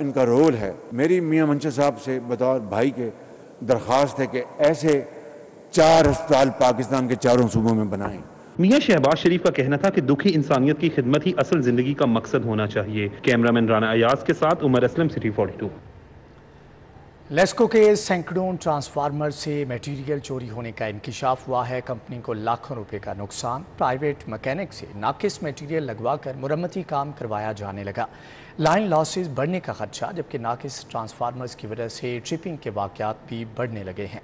ان کا رول ہے. میری میاں منشا صاحب سے بطور بھائی کے درخواست ہے کہ ایسے 4 ہسپتال پاکستان کے چاروں صوبوں میں بنائیں. میاں شہباز شریف کا کہنا تھا کہ دکھی انسانیت کی خدمت ہی اصل زندگی کا مقصد ہونا چاہیے. کیمرامین رانا ایاز کے ساتھ عمر اسلم، سٹی 42. لیسکو کے سینکڑوں ٹرانسفارمر سے میٹیریل چوری ہونے کا انکشاف ہوا ہے. کمپنی کو لاکھوں روپے کا نقصان. پرائیویٹ مکینک سے ناقص میٹیریل لگوا کر مرمتی کام کروایا جانے لگا. لائن لاسز بڑھنے کا خدشہ، جبکہ ناقص ٹرانسفارمرز کی وجہ سے ٹرپنگ کے واقعات بھی بڑھنے لگے ہیں.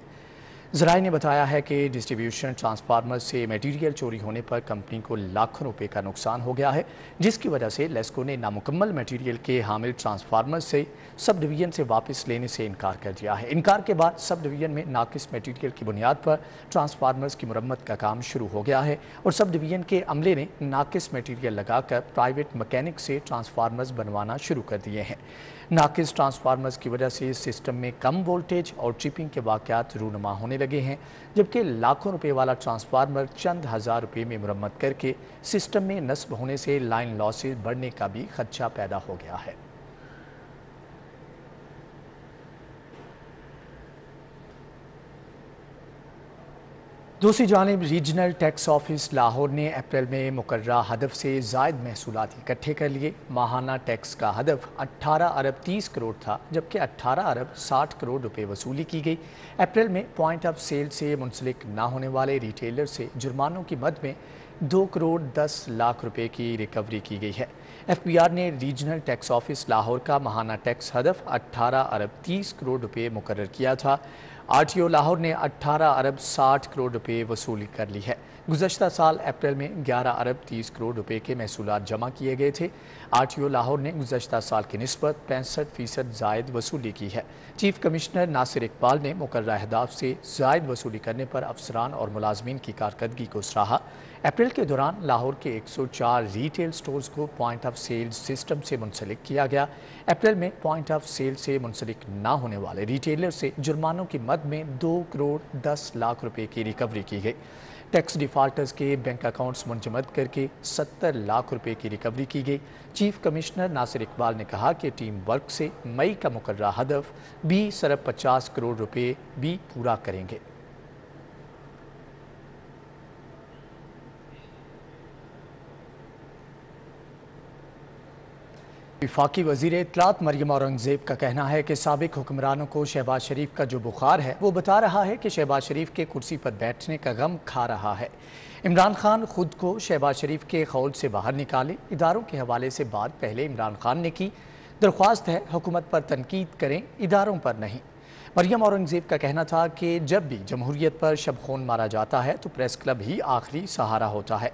ذرائع نے بتایا ہے کہ ڈسٹریبیوشن ٹرانسفارمر سے میٹیریل چوری ہونے پر کمپنی کو لاکھوں روپے کا نقصان ہو گیا ہے، جس کی وجہ سے لیسکو نے نامکمل میٹیریل کے حامل ٹرانسفارمر سے سب ڈویژن سے واپس لینے سے انکار کر دیا ہے. انکار کے بعد سب ڈویژن میں ناقص میٹیریل کی بنیاد پر ٹرانسفارمرز کی مرمت کا کام شروع ہو گیا ہے اور سب ڈویژن کے عملے نے ناقص میٹیریل لگا کر پرائیویٹ مکینک سے ٹرانسفارمرز بنوانا شروع کر دیے ہیں. ناقص ٹرانسفارمرز کی وجہ سے سسٹم میں کم وولٹیج اور ٹرپنگ کے واقعات رونما ہونے لگے ہیں، جبکہ لاکھوں روپے والا ٹرانسفارمر چند ہزار روپے میں مرمت کر کے سسٹم میں نصب ہونے سے لائن لاسز بڑھنے کا بھی خدشہ پیدا ہو گیا ہے. دوسری جانب ریجنل ٹیکس آفس لاہور نے اپریل میں مقررہ ہدف سے زائد محصولات اکٹھے کر لیے. ماہانہ ٹیکس کا ہدف 18 ارب 30 کروڑ تھا، جبکہ 18 ارب 60 کروڑ روپے وصولی کی گئی. اپریل میں پوائنٹ آف سیل سے منسلک نہ ہونے والے ریٹیلر سے جرمانوں کی مد میں 2 کروڑ 10 لاکھ روپے کی ریکوری کی گئی ہے. ایف بی آر نے ریجنل ٹیکس آفس لاہور کا ماہانہ ٹیکس ہدف 18 ارب 30 کروڑ روپے مقرر کیا تھا. آر ٹی او لاہور نے 18 ارب 60 کروڑ روپے وصولی کر لی ہے. گزشتہ سال اپریل میں 11 ارب 30 کروڑ روپے کے محصولات جمع کیے گئے تھے. آر ٹی او لاہور نے گزشتہ سال کی نسبت 65% زائد وصولی کی ہے. چیف کمشنر ناصر اقبال نے مقررہ اہداف سے زائد وصولی کرنے پر افسران اور ملازمین کی کارکردگی کو سراہا. اپریل کے دوران لاہور کے 104 ریٹیل سٹورز کو پوائنٹ آف سیل سسٹم سے منسلک کیا گیا. اپریل میں پوائنٹ آف سیل سے منسلک نہ ہونے والے ریٹیلر سے جرمانوں کی مد میں 2 کروڑ 10 لاکھ روپے کی ریکوری کی گئی. ٹیکس ڈیفالٹرز کے بینک اکاؤنٹس منجمد کر کے 70 لاکھ روپے کی ریکوری کی گئی. چیف کمشنر ناصر اقبال نے کہا کہ ٹیم ورک سے مئی کا مقررہ ہدف 20 ارب 50 کروڑ روپے بھی پورا کریں گے. وفاقی وزیر اطلاعات مریم اورنگزیب کا کہنا ہے کہ سابق حکمرانوں کو شہباز شریف کا جو بخار ہے وہ بتا رہا ہے کہ شہباز شریف کے کرسی پر بیٹھنے کا غم کھا رہا ہے. عمران خان خود کو شہباز شریف کے خول سے باہر نکالے. اداروں کے حوالے سے بات پہلے عمران خان نے کی. درخواست ہے حکومت پر تنقید کریں، اداروں پر نہیں. مریم اورنگزیب کا کہنا تھا کہ جب بھی جمہوریت پر شب خون مارا جاتا ہے تو پریس کلب ہی آخری سہارا ہوتا ہے.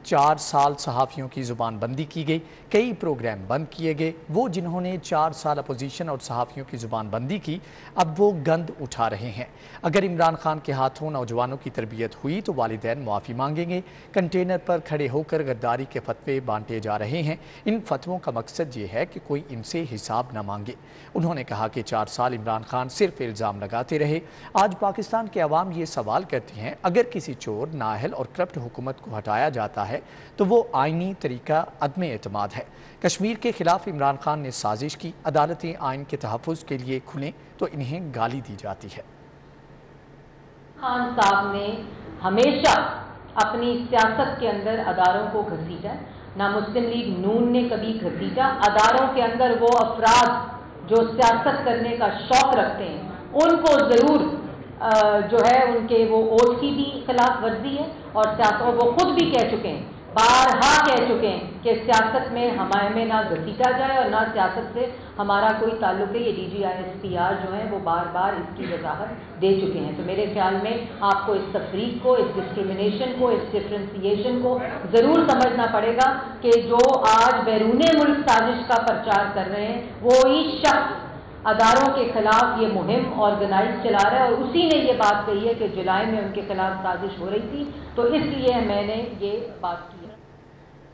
4 سال صحافیوں کی زبان بندی کی گئی، کئی پروگرام بند کیے گئے. وہ جنہوں نے 4 سال اپوزیشن اور صحافیوں کی زبان بندی کی اب وہ گند اٹھا رہے ہیں. اگر عمران خان کے ہاتھوں نوجوانوں کی تربیت ہوئی تو والدین معافی مانگیں گے. کنٹینر پر کھڑے ہو کر غداری کے فتوے بانٹے جا رہے ہیں. ان فتووں کا مقصد یہ ہے کہ کوئی ان سے حساب نہ مانگے. انہوں نے کہا کہ 4 سال عمران خان صرف الزام لگاتے رہے. آج پاکستان کے عوام یہ سوال کرتی ہیں اگر کسی چور، نااہل اور کرپٹ حکومت کو ہٹایا جاتا ہے تو وہ آئینی طریقہ عدم اعتماد ہے. کشمیر کے خلاف عمران خان نے سازش کی. عدالتیں آئین کے تحفظ کے لیے کھلیں تو انہیں گالی دی جاتی ہے. خان صاحب نے ہمیشہ اپنی سیاست کے اندر اداروں کو گھسیٹا. نہ مسلم لیگ نون نے کبھی گھسیٹا. اداروں کے اندر وہ افراد جو سیاست کرنے کا شوق رکھتے ہیں ان کو ضرور جو ہے ان کے وہ اوتھ کی بھی خلاف ورزی ہے. اور سیاست وہ خود بھی کہہ چکے ہیں، بارہا کہہ چکے ہیں کہ سیاست میں ہمیں نہ گھسیٹا جائے اور نہ سیاست سے ہمارا کوئی تعلق ہے. یہ D G I S P R جو ہیں وہ بار بار اس کی وضاحت دے چکے ہیں. تو میرے خیال میں آپ کو اس تفریق کو، اس ڈسکرمنیشن کو، اس ڈفرینسیشن کو ضرور سمجھنا پڑے گا کہ جو آج بیرون ملک سازش کا پرچار کر رہے ہیں وہی شخص اداروں کے خلاف یہ مہم آرگنائز چلا رہا ہے. اور اسی نے یہ بات کہی ہے کہ جولائی میں ان کے خلاف سازش ہو رہی تھی، تو اس لیے میں نے یہ بات کی.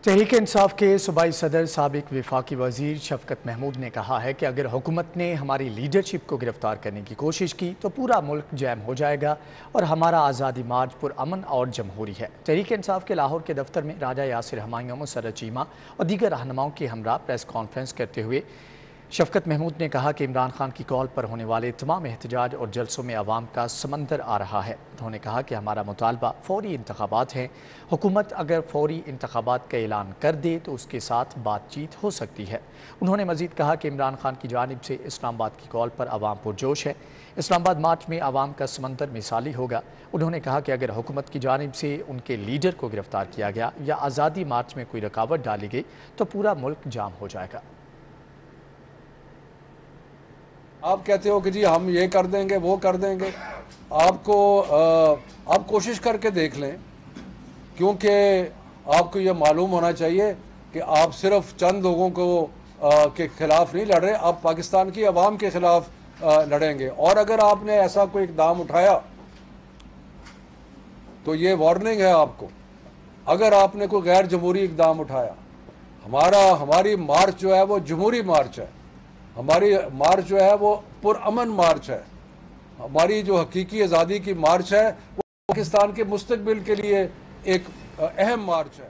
تحریک انصاف کے صوبائی صدر سابق وفاقی وزیر شفقت محمود نے کہا ہے کہ اگر حکومت نے ہماری لیڈرشپ کو گرفتار کرنے کی کوشش کی تو پورا ملک جیم ہو جائے گا اور ہمارا آزادی مارچ پرامن اور جمہوری ہے. تحریک انصاف کے لاہور کے دفتر میں راجہ یاسر ہمایوں، مسرت چیمہ اور دیگر رہنماؤں کے ہمراہ پریس کانفرنس کرتے ہوئے شفقت محمود نے کہا کہ عمران خان کی کال پر ہونے والے تمام احتجاج اور جلسوں میں عوام کا سمندر آ رہا ہے۔ انہوں نے کہا کہ ہمارا مطالبہ فوری انتخابات ہیں۔ حکومت اگر فوری انتخابات کا اعلان کر دے تو اس کے ساتھ بات چیت ہو سکتی ہے۔ انہوں نے مزید کہا کہ عمران خان کی جانب سے اسلام آباد کی کال پر عوام پرجوش ہے۔ اسلام آباد مارچ میں عوام کا سمندر مثالی ہوگا۔ انہوں نے کہا کہ اگر حکومت کی جانب سے ان کے لیڈر کو گرفتار کیا گیا یا آزادی مارچ میں کوئی رکاوٹ ڈالی گئی تو پورا ملک جام ہو جائے گا۔ آپ کہتے ہو کہ جی ہم یہ کر دیں گے وہ کر دیں گے، آپ کوشش کر کے دیکھ لیں، کیونکہ آپ کو یہ معلوم ہونا چاہیے کہ آپ صرف چند لوگوں کے خلاف نہیں لڑ رہے، آپ پاکستان کی عوام کے خلاف لڑیں گے۔ اور اگر آپ نے ایسا کوئی اقدام اٹھایا تو یہ وارننگ ہے آپ کو۔ اگر آپ نے کوئی غیر جمہوری اقدام اٹھایا، ہماری مارچ جو ہے وہ جمہوری مارچ ہے، ہماری مارچ جو ہے وہ پرامن مارچ ہے، ہماری جو حقیقی آزادی کی مارچ ہے وہ پاکستان کے مستقبل کے لیے ایک اہم مارچ ہے۔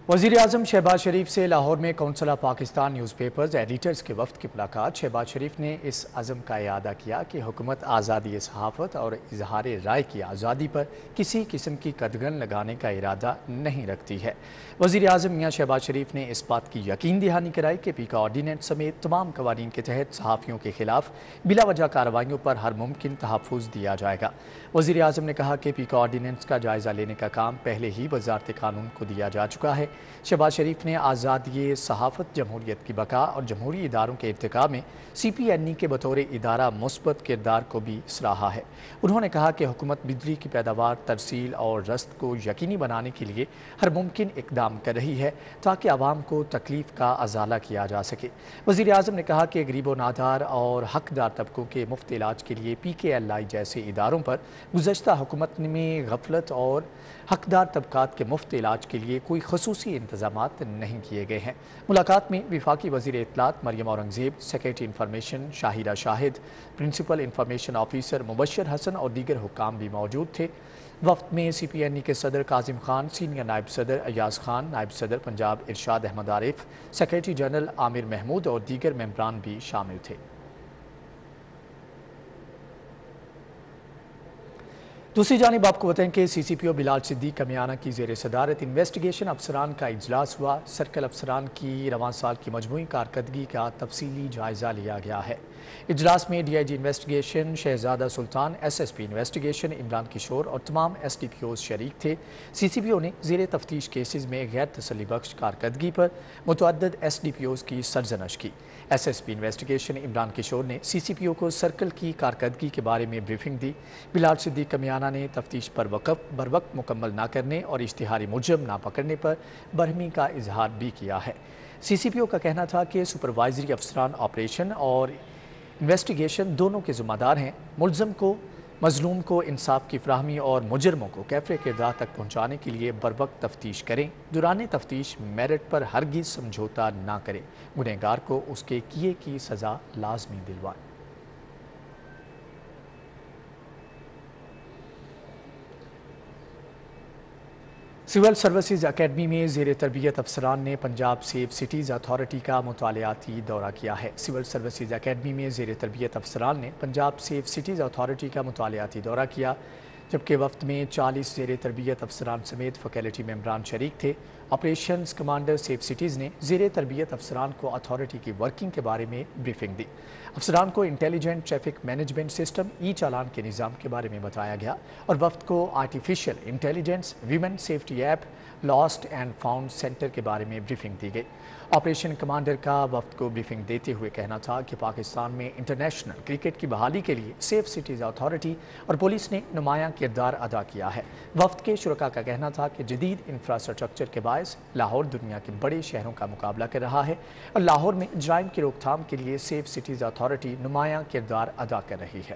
وزیر اعظم شہباز شریف سے لاہور میں council of Pakistan news papers editors کے وفد کی ملاقات۔ شہباز شریف نے اس عزم کا اعادہ کیا کہ حکومت آزادی صحافت اور اظہار رائے کی آزادی پر کسی قسم کی قدغن لگانے کا ارادہ نہیں رکھتی ہے۔ وزیر اعظم میاں شہباز شریف نے اس بات کی یقین دہانی کرائی کہ پیکا آرڈیننس سمیت تمام قوانین کے تحت صحافیوں کے خلاف بلا وجہ کارروائیوں پر ہر ممکن تحفظ دیا جائے گا۔ وزیر اعظم نے کہا کہ پیکا آرڈیننس کا جائزہ لینے کا کام پہلے ہی وزارت قانون کو دیا جا چکا ہے۔ شہباز شریف نے آزادی صحافت، جمہوریت کی بقا اور جمہوری اداروں کے ارتقاء میں سی پی این ای کے بطور ادارہ مثبت کردار کو بھی سراہا ہے۔ انہوں نے کہا کہ حکومت بجلی کی پیداوار، ترسیل اور رسد کو یقینی بنانے کے لیے ہر ممکن اقدام کر رہی ہے تاکہ عوام کو تکلیف کا ازالہ کیا جا سکے۔ وزیر اعظم نے کہا کہ غریب و نادار اور حقدار طبقوں کے مفت علاج کے لیے پی کے ایل آئی جیسے اداروں پر گزشتہ حکومت میں غفلت اور حقدار طبقات کے مفت علاج کے لیے کوئی خصوصی انتظامات نہیں کیے گئے ہیں۔ ملاقات میں وفاقی وزیر اطلاعات مریم اورنگزیب، سیکریٹری انفارمیشن شاہرہ شاہد، پرنسپل انفارمیشن آفیسر مبشر حسن اور دیگر حکام بھی موجود تھے۔ وفد میں سی پی این ای کے صدر کاظم خان، سینئر نائب صدر ایاز خان، نائب صدر پنجاب ارشاد احمد عارف، سیکریٹری جنرل عامر محمود اور دیگر ممبران بھی شامل تھے۔ دوسری جانب آپ کو بتائیں کہ سی سی پی او بلال صدیق کمیانہ کی زیر صدارت انویسٹیگیشن افسران کا اجلاس ہوا۔ سرکل افسران کی رواں سال کی مجموعی کارکردگی کا تفصیلی جائزہ لیا گیا ہے۔ اجلاس میں D I G investigation Shahzada Sultan, S S P investigation Imran Kishwar اور تمام ایس ڈی پی اوز شریک تھے۔ سی سی پی او نے زیر تفتیش کیسز میں غیر تسلی بخش کارکردگی پر متعدد ایس ڈی پی اوز کی سرزنش کی۔ S S P investigation Imran Kishwar نے سی سی پی او کو سرکل کی کارکردگی کے بارے میں بریفنگ دی۔ بلال صدیق کمیانہ نے تفتیش پر بروقت مکمل نہ کرنے اور اشتہاری مجرم نہ پکڑنے پر برہمی کا اظہار بھی کیا ہے۔ سی سی پی او کا کہنا تھا کہ سپروائزری افسران آپریشن اور انویسٹیگیشن دونوں کے ذمہ دار ہیں۔ مظلوم کو انصاف کی فراہمی اور مجرموں کو کیفر کردار تک پہنچانے کے لیے بروقت تفتیش کریں۔ دوران تفتیش میرٹ پر ہرگز سمجھوتا نہ کریں۔ گنہگار کو اس کے کیے کی سزا لازمی دلوائیں۔ سول سروسز اکیڈمی میں زیر تربیت افسران نے پنجاب سیف سٹیز اتھارٹی کا مطالعاتی دورہ کیا ہے۔ سول سروسز اکیڈمی میں زیر تربیت افسران نے پنجاب سیف سٹیز اتھارٹی کا مطالعاتی دورہ کیا، جبکہ وفد میں 40 زیر تربیت افسران سمیت فیکلٹی ممبران شریک تھے۔ آپریشنز کمانڈر سیف سٹیز نے زیر تربیت افسران کو اتھارٹی کی ورکنگ کے بارے میں بریفنگ دی۔ افسران کو انٹیلیجنٹ ٹریفک مینجمنٹ سسٹم ای چالان کے نظام کے بارے میں بتایا گیا اور وفد کو artificial intelligence, women safety app, last and found centre کے بارے میں بریفنگ دی گئی۔ آپریشن کمانڈر کا وفد کو بریفنگ دیتے ہوئے کہنا تھا کہ پاکستان میں انٹرنیشنل کرکٹ کی بحالی کے لیے سیف سٹیز اتھارٹی اور پولیس نے نمایاں کردار ادا کیا ہے۔ وفد کے شرکاء کا کہنا تھا کہ جدید انفراسٹرکچر کے باعث لاہور دنیا کے بڑے شہروں کا مقابلہ کر رہا ہے اور لاہور میں جرائم کی روک تھام کے لیے سیف سٹیز اتھارٹی نمایاں کردار ادا کر رہی ہے۔